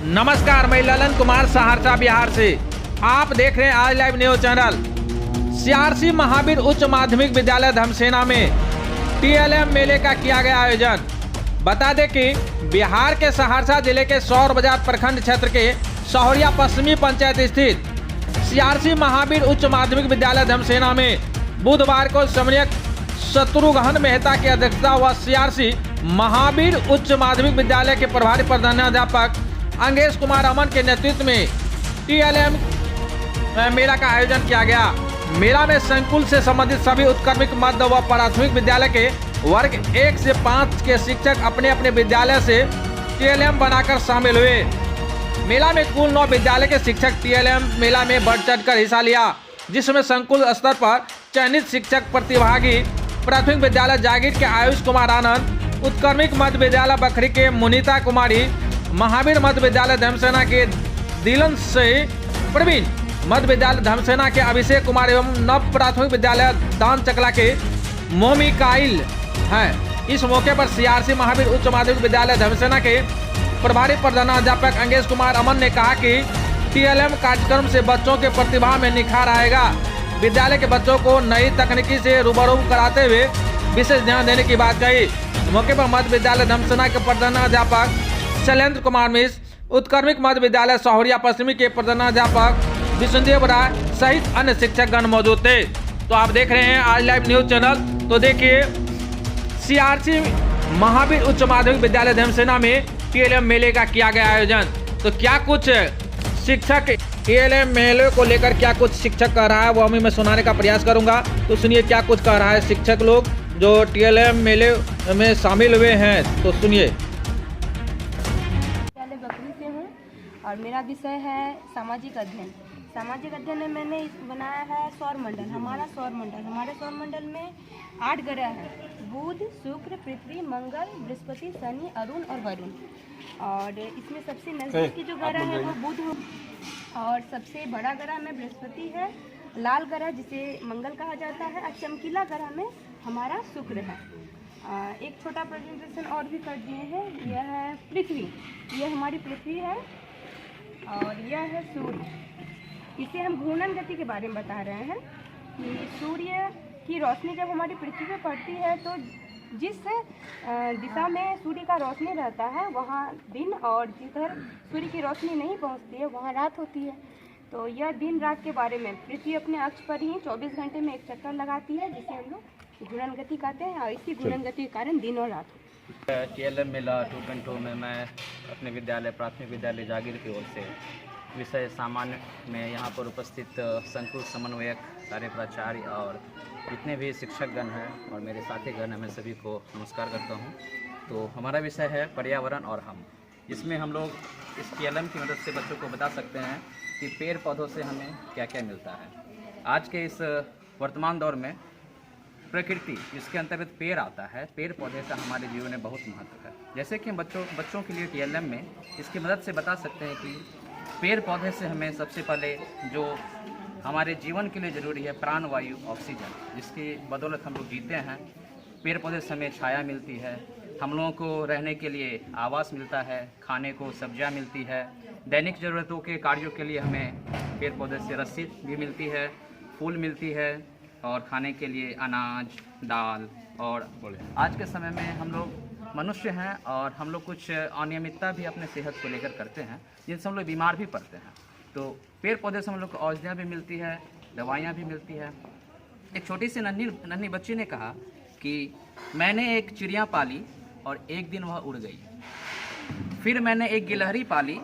नमस्कार, मैं ललन कुमार सहरसा बिहार से। आप देख रहे हैं आज live news channel. CRC Mahavir उच्च माध्यमिक विद्यालय धमसेना में टीएलएम मेले का किया गया आयोजन। बता दें कि बिहार के सहरसा जिले के सौर बाजार प्रखंड क्षेत्र के सहोरिया पश्चिमी पंचायत स्थित सीआरसी महावीर उच्च माध्यमिक विद्यालय धमसेना में बुधवार को समन्वयक शत्रुघ्न मेहता की अध्यक्षता व सीआरसी महावीर उच्च माध्यमिक विद्यालय के प्रभारी प्रधानाध्यापक अंगेश कुमार अमन के नेतृत्व में टीएलएम मेला का आयोजन किया गया। मेला में संकुल से संबंधित सभी उत्क्रमिक मध्य व प्राथमिक विद्यालय के वर्ग 1 से 5 के शिक्षक अपने अपने विद्यालय से टीएलएम बनाकर शामिल हुए। मेला में कुल 9 विद्यालय के शिक्षक टीएलएम मेला में बढ़ चढ़कर हिस्सा लिया, जिसमें संकुल स्तर पर चयनित शिक्षक प्रतिभागी प्राथमिक विद्यालय जागीर के आयुष कुमार आनंद, उत्क्रमिक मध्य विद्यालय बखरी के मुनीता कुमारी, महावीर मध्य विद्यालय धमसेना के दिलन से प्रवीण, मध्य विद्यालय धमसेना के अभिषेक कुमार एवं नव प्राथमिक विद्यालय दान चकला के मोमिकाइल हैं। इस मौके पर सीआरसी महावीर उच्च माध्यमिक विद्यालय धमसेना के प्रभारी प्रधानाध्यापक अंगेश कुमार अमन ने कहा कि टीएलएम कार्यक्रम से बच्चों के प्रतिभा में निखार आएगा। विद्यालय के बच्चों को नई तकनीकी से रूबरू कराते हुए विशेष ध्यान देने की बात कही। मौके पर मध्य विद्यालय धमसेना के प्रधानाध्यापक शैलेंद्र कुमार मिश्र, उत्क्रमिक मध्य विद्यालय सहोरिया पश्चिमी के प्रधानाध्यापक विष्णुदेव राय सहित अन्य शिक्षकगण मौजूद थे। तो आप देख रहे हैं आज लाइव न्यूज चैनल। तो देखिए, सीआरसी महावीर उच्च माध्यमिक विद्यालय धमसेना में टीएलएम मेले का किया गया आयोजन। तो क्या कुछ शिक्षक टीएलएम मेले को लेकर क्या कुछ शिक्षक कह रहा है वो हमें मैं सुनाने का प्रयास करूंगा। तो सुनिए क्या कुछ कह रहा है शिक्षक लोग जो टीएलएम मेले में शामिल हुए हैं। तो सुनिए। बकरी से हूँ और मेरा विषय है सामाजिक अध्ययन। सामाजिक अध्ययन में मैंने बनाया है सौर मंडल। हमारे सौर मंडल में 8 ग्रह हैं: बुध, शुक्र, पृथ्वी, मंगल, बृहस्पति, शनि, अरुण और वरुण। और इसमें सबसे नजदीक की जो ग्रह है वो बुध और सबसे बड़ा ग्रह में बृहस्पति है। लाल ग्रह जिसे मंगल कहा जाता है और चमकीला ग्रह में हमारा शुक्र है। एक छोटा प्रेजेंटेशन और भी कर दिए हैं। यह है पृथ्वी, यह हमारी पृथ्वी है और यह है सूर्य। इसे हम घूर्णन गति के बारे में बता रहे हैं कि सूर्य की रोशनी जब हमारी पृथ्वी पर पड़ती है तो जिस दिशा में सूर्य का रोशनी रहता है वहाँ दिन, और जिधर सूर्य की रोशनी नहीं पहुँचती है वहाँ रात होती है। तो यह दिन रात के बारे में पृथ्वी अपने अक्ष पर ही 24 घंटे में एक चक्कर लगाती है, जिसे हम लोग घूर्णन गति कहते हैं। और इसी घूर्णन गति के कारण दिन और रात होती है। टीएलएम मेला 2.2 में मैं अपने विद्यालय प्राथमिक विद्यालय जागीर की ओर से विषय सामान्य में यहाँ पर उपस्थित संकुल समन्वयक, सारे प्राचार्य और जितने भी शिक्षकगण हैं और मेरे साथीगण हैं, मैं सभी को नमस्कार करता हूँ। तो हमारा विषय है पर्यावरण और हम। इसमें हम लोग इस टीएलएम की मदद से बच्चों को बता सकते हैं कि पेड़ पौधों से हमें क्या क्या मिलता है। आज के इस वर्तमान दौर में प्रकृति, जिसके अंतर्गत पेड़ आता है, पेड़ पौधे का हमारे जीवन में बहुत महत्व है। जैसे कि हम बच्चों के लिए टीएलएम में इसकी मदद से बता सकते हैं कि पेड़ पौधे से हमें सबसे पहले जो हमारे जीवन के लिए ज़रूरी है प्राण वायु ऑक्सीजन, जिसकी बदौलत हम लोग जीते हैं। पेड़ पौधे से हमें छाया मिलती है, हम लोगों को रहने के लिए आवास मिलता है, खाने को सब्जियां मिलती है, दैनिक ज़रूरतों के कार्यों के लिए हमें पेड़ पौधे से रस्सी भी मिलती है, फूल मिलती है और खाने के लिए अनाज, दाल। और आज के समय में हम लोग मनुष्य हैं और हम लोग कुछ अनियमितता भी अपने सेहत को लेकर करते हैं, जिनसे हम लोग बीमार भी पड़ते हैं। तो पेड़ पौधे से हम लोग को औषधियाँ भी मिलती है, दवाइयाँ भी मिलती है। एक छोटी सी नन्ही बच्ची ने कहा कि मैंने एक चिड़िया पाली और एक दिन वह उड़ गई। फिर मैंने एक गिलहरी पाली,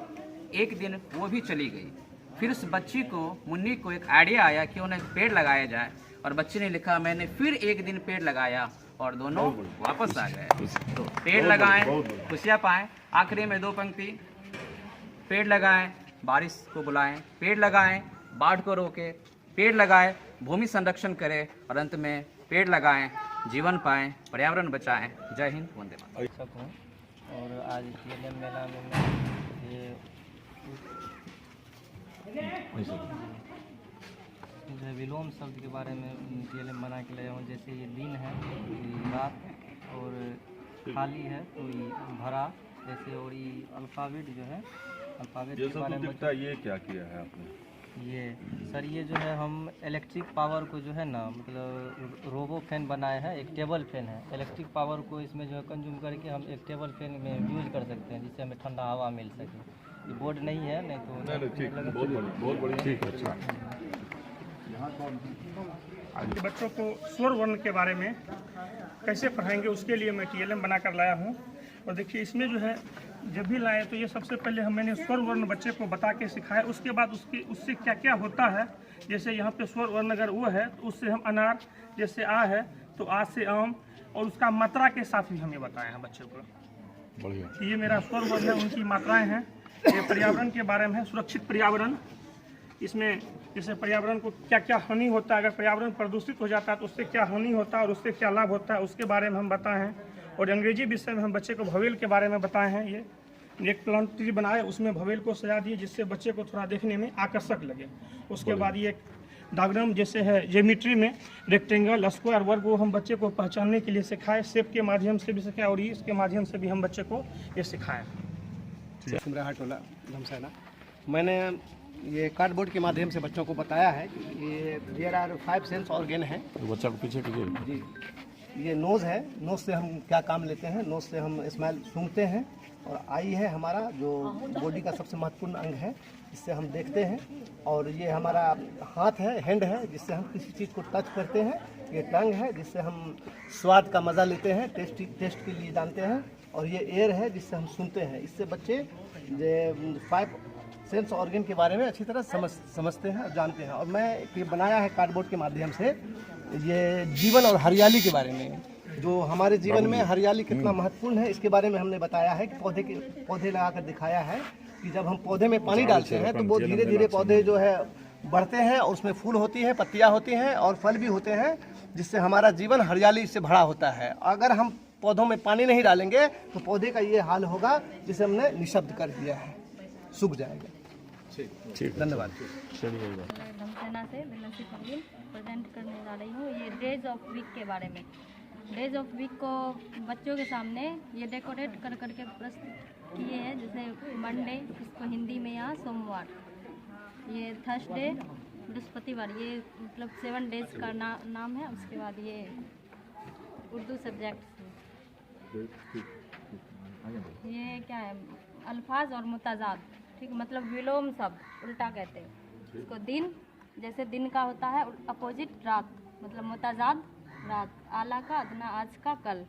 एक दिन वो भी चली गई। फिर उस बच्ची को, मुन्नी को, एक आइडिया आया कि उन्हें पेड़ लगाया जाए और बच्ची ने लिखा मैंने फिर एक दिन पेड़ लगाया और दोनों वापस आ गए। तो पेड़ लगाएं, खुशियाँ पाएं। आखिरी में 2 पंक्ति: पेड़ लगाएं, बारिश को बुलाएं, पेड़ लगाएं, बाढ़ को रोकें, पेड़ लगाएं, भूमि संरक्षण करें और अंत में पेड़ लगाएं, जीवन पाएं, पर्यावरण बचाएं। जय हिंद, वंदे मातरम। और आज टीएलएम मेला में मैं ये जो विलोम शब्द के बारे में टीएलएम बना के लाया हूँ। जैसे ये दिन है, ये रात और खाली है तो ये भरा, जैसे। और ये अल्फ़ाबेट जो है अल्फ़ाबेट ये के सब बारे तो में दिखता है, ये क्या किया है आपने? ये सर ये जो है हम इलेक्ट्रिक पावर को जो है ना मतलब रोबो फैन बनाए हैं। एक टेबल फैन है, इलेक्ट्रिक पावर को इसमें जो है कंज्यूम करके हम एक टेबल फैन में यूज कर सकते हैं जिससे हमें ठंडा हवा मिल सके। ये बोर्ड नहीं है, नहीं तो नहीं ठीक, बहुत बढ़िया ठीक है। अच्छा, कि बच्चों को स्वर वर्ण के बारे में कैसे पढ़ाएंगे उसके लिए मैं TLM बना कर लाया हूँ। और देखिए इसमें जो है जब भी लाए तो ये सबसे पहले मैंने स्वर वर्ण बच्चे को बता के सिखाया, उसके बाद उससे क्या क्या होता है। जैसे यहाँ पे स्वर वर्ण अगर वो है तो उससे हम अनार, जैसे आ है तो आ से आम, और उसका मात्रा के साथ भी हमें बताए हैं बच्चों को। बढ़िया। ये मेरा स्वर वर्ण है, उनकी मात्राएं हैं। ये पर्यावरण के बारे में है, सुरक्षित पर्यावरण। इसमें जैसे पर्यावरण को क्या क्या हानि होता है, अगर पर्यावरण प्रदूषित हो जाता है तो उससे क्या हानि होता है और उससे क्या लाभ होता है, उसके बारे में हम बताए हैं। और अंग्रेजी विषय में हम बच्चे को भवेल के बारे में बताए हैं। ये एक प्लांट ट्री बनाए, उसमें भवेल को सजा दिए जिससे बच्चे को थोड़ा देखने में आकर्षक लगे। उसके बाद ये डायग्राम जैसे है ज्योमेट्री में रेक्टेंगल, स्क्वायर, वर्ग, वो हम बच्चे को पहचानने के लिए सिखाए, शेप के माध्यम से भी सिखाए और इसके माध्यम से भी हम बच्चे को ये सिखाएं। टोला धमसाना। मैंने ये कार्डबोर्ड के माध्यम से बच्चों को बताया है कि ये देयर आर 5 सेंस ऑर्गन है। तो बच्चा को पीछे कीजिए जी, ये नोज़ है, नोज़ से हम क्या काम लेते हैं, नोज़ से हम स्मेल सूंघते हैं। और आई है हमारा जो बॉडी का सबसे महत्वपूर्ण अंग है, जिससे हम देखते हैं। और ये हमारा हाथ है, हैंड है, जिससे हम किसी चीज़ को टच करते हैं। ये टंग है, जिससे हम स्वाद का मज़ा लेते हैं, टेस्ट के लिए जानते हैं। और ये एयर है, जिससे हम सुनते हैं। इससे बच्चे 5 सेंस ऑर्गन के बारे में अच्छी तरह समझते हैं और जानते हैं। और मैं ये बनाया है कार्डबोर्ड के माध्यम से ये जीवन और हरियाली के बारे में, जो हमारे जीवन में हरियाली कितना महत्वपूर्ण है इसके बारे में हमने बताया है कि पौधे लगाकर दिखाया है कि जब हम पौधे में पानी डालते हैं तो वो धीरे धीरे पौधे जो है बढ़ते हैं और उसमें फूल होती है, पत्तियां होती हैं और फल भी होते हैं, जिससे हमारा जीवन हरियाली से भरा होता है। अगर हम पौधों में पानी नहीं डालेंगे तो पौधे का ये हाल होगा जिसे हमने निशब्द कर दिया है, सूख जाएगा। ठीक, धन्यवाद। धमसेना से बिलसी परवीन प्रेजेंट करने जा रही हूँ ये डेज ऑफ वीक के बारे में। डेज ऑफ वीक को बच्चों के सामने ये डेकोरेट कर करके प्रस्तुत किए हैं, जैसे मंडे, इसको हिंदी में यहाँ सोमवार, ये थर्सडे बृहस्पतिवार, ये मतलब 7 डेज का नाम है। उसके बाद ये उर्दू सब्जेक्ट, ये क्या है, अल्फाज और मुताजाद, ठीक, मतलब विलोम शब्द उल्टा कहते हैं इसको। दिन जैसे दिन का होता है अपोजिट रात, मतलब मुताजाद रात, आला का अदना, आज का कल।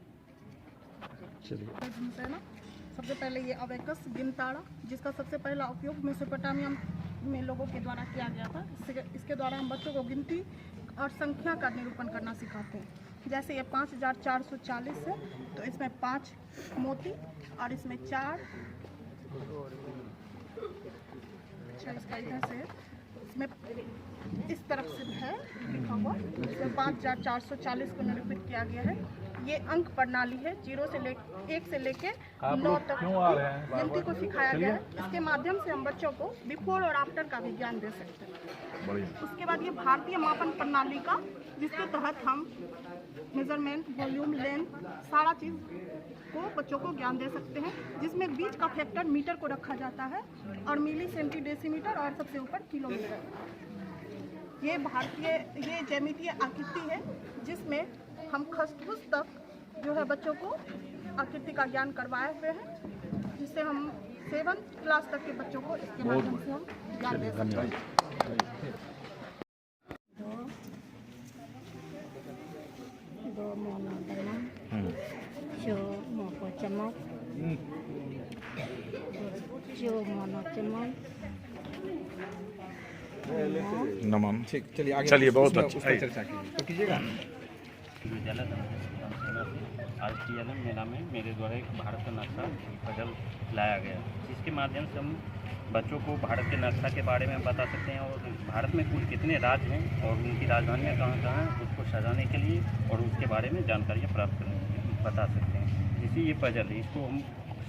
सबसे पहले ये अबेकस गिनताड़ा, जिसका सबसे पहला उपयोग मेसोपोटामिया में लोगों के द्वारा किया गया था। इसके द्वारा हम बच्चों को गिनती और संख्या का निरूपण करना सिखाते हैं। जैसे ये 5440 है तो इसमें 5 मोती और इसमें 4, अच्छा इसका इधर से इसमें इस तरफ से है लिखा हुआ, इसमें 5440 को निरूपित किया गया है। ये अंक प्रणाली है, 1 से लेके 9 तक गिनती को सिखाया गया है। इसके माध्यम से हम बच्चों को बिफोर और आफ्टर का भी ज्ञान दे सकते हैं। उसके बाद ये भारतीय मापन प्रणाली का, जिसके तहत हम मेजरमेंट, वॉल्यूम, लेंथ, सारा चीज़ को बच्चों को ज्ञान दे सकते हैं, जिसमें बीच का फैक्टर मीटर को रखा जाता है और मिली, सेंटी, डेसीमीटर और सबसे ऊपर किलोमीटर। ये भारतीय ये ज्यामितीय आकृति है, जिसमें हम खसखस तक जो है बच्चों को आकृति का ज्ञान करवाए हुए हैं, जिससे हम 7th क्लास तक के बच्चों को इसके माध्यम से हम ज्ञान दे सकते हैं। 2 mono dalam, जो मोको चमक, जो मोनो चमक, नमन। ठीक, चलिए आगे। चलिए, बहुत अच्छा, चर्चा कीजिएगा। विद्यालय धमसेना से आज TLM मेला में मेरे द्वारा एक भारत का नक्शा पजल लाया गया, जिसके माध्यम से हम बच्चों को भारत के नक्शा के बारे में बता सकते हैं और भारत में कुल कितने राज्य हैं और उनकी राजधानियाँ कहाँ कहाँ हैं, उसको सजाने के लिए और उसके बारे में जानकारियाँ प्राप्त करने के लिए बता सकते हैं। जैसे ये पजल है, इसको हम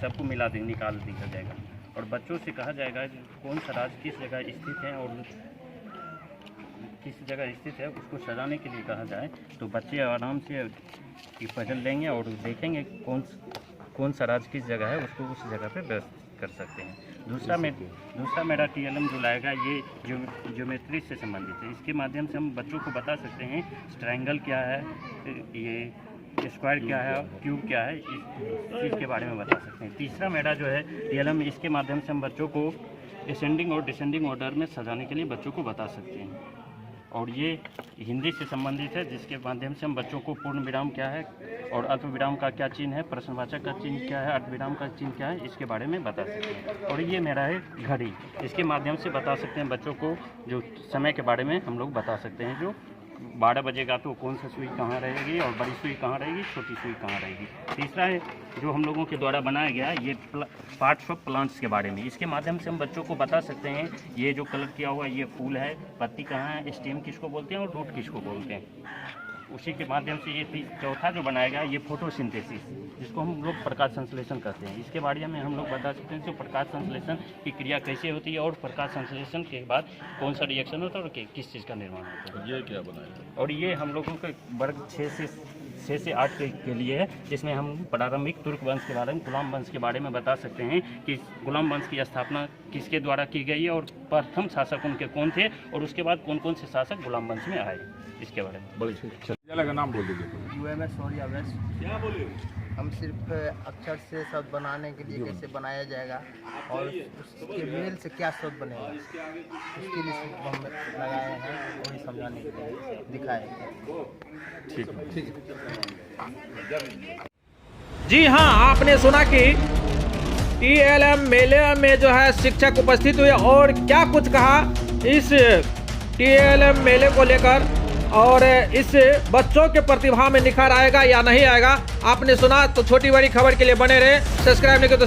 सबको मिला दे निकाल दिया जाएगा और बच्चों से कहा जाएगा कि कौन सा राज्य किस जगह स्थित है और किस जगह स्थित है, उसको सजाने के लिए कहा जाए तो बच्चे आराम से ये पजल लेंगे और देखेंगे कौन सा राज्य किस जगह है, उसको उस जगह पे व्यस्त कर सकते हैं। दूसरा मेरा TLM जो लाएगा ये ज्योमेट्री से संबंधित है। इसके माध्यम से हम बच्चों को बता सकते हैं ट्रायंगल क्या है, ये स्क्वायर क्या है, क्यूब क्या है, इस चीज़ के बारे में बता सकते हैं। तीसरा मेरा जो है TLM, इसके माध्यम से हम बच्चों को असेंडिंग और डिसेंडिंग ऑर्डर में सजाने के लिए बच्चों को बता सकते हैं। और ये हिंदी से संबंधित है, जिसके माध्यम से हम बच्चों को पूर्ण विराम क्या है और अल्प विराम का क्या चिन्ह है, प्रश्नवाचक का चिन्ह क्या है, अर्ध विराम का चिन्ह क्या है, इसके बारे में बता सकते हैं। और ये मेरा है घड़ी, इसके माध्यम से बता सकते हैं बच्चों को जो समय के बारे में हम लोग बता सकते हैं। जो 12 बजेगा तो कौन सा सुई कहाँ रहेगी और बड़ी सुई कहाँ रहेगी, छोटी सुई कहाँ रहेगी। तीसरा है जो हम लोगों के द्वारा बनाया गया है ये पार्ट्स ऑफ प्लांट्स के बारे में। इसके माध्यम से हम बच्चों को बता सकते हैं ये जो कलर किया हुआ ये फूल है, पत्ती कहाँ है, स्टेम किसको बोलते हैं और रूट किसको बोलते हैं। उसी के माध्यम से ये चौथा जो बनाया गया ये फोटोसिंथेसिस, जिसको हम लोग प्रकाश संश्लेषण कहते हैं। इसके बारे में हम लोग बता सकते हैं कि प्रकाश संश्लेषण की क्रिया कैसे होती है और प्रकाश संश्लेषण के बाद कौन सा रिएक्शन होता है और किस चीज़ का निर्माण होता है। ये क्या बनाया? और ये हम लोगों के वर्ग 6 से 8 के लिए है, जिसमें हम प्रारंभिक तुर्क वंश के बारे में, गुलाम वंश के बारे में बता सकते हैं कि गुलाम वंश की स्थापना किसके द्वारा की गई है और प्रथम शासक उनके कौन थे और उसके बाद कौन कौन से शासक गुलाम वंश में आए, इसके बारे में। बड़ी विद्यालय का नाम बोल दीजिए। UMS Saurya west. क्या बोले? हम सिर्फ अक्षर से शब्द बनाने के लिए कैसे बनाया जाएगा और उसके मेल से क्या शब्द बनेगा, उसके लिए सिर्फ हम लगाए हैं, वही समझाने के लिए दिखाए हैं। ठीक है। जी हाँ, आपने सुना कि TLM मेले में जो है शिक्षक उपस्थित हुए और क्या कुछ कहा इस TLM मेले को लेकर और इस बच्चों के प्रतिभा में निखार आएगा या नहीं आएगा, आपने सुना। तो छोटी बड़ी खबर के लिए बने रहे, सब्सक्राइब नहीं किया तो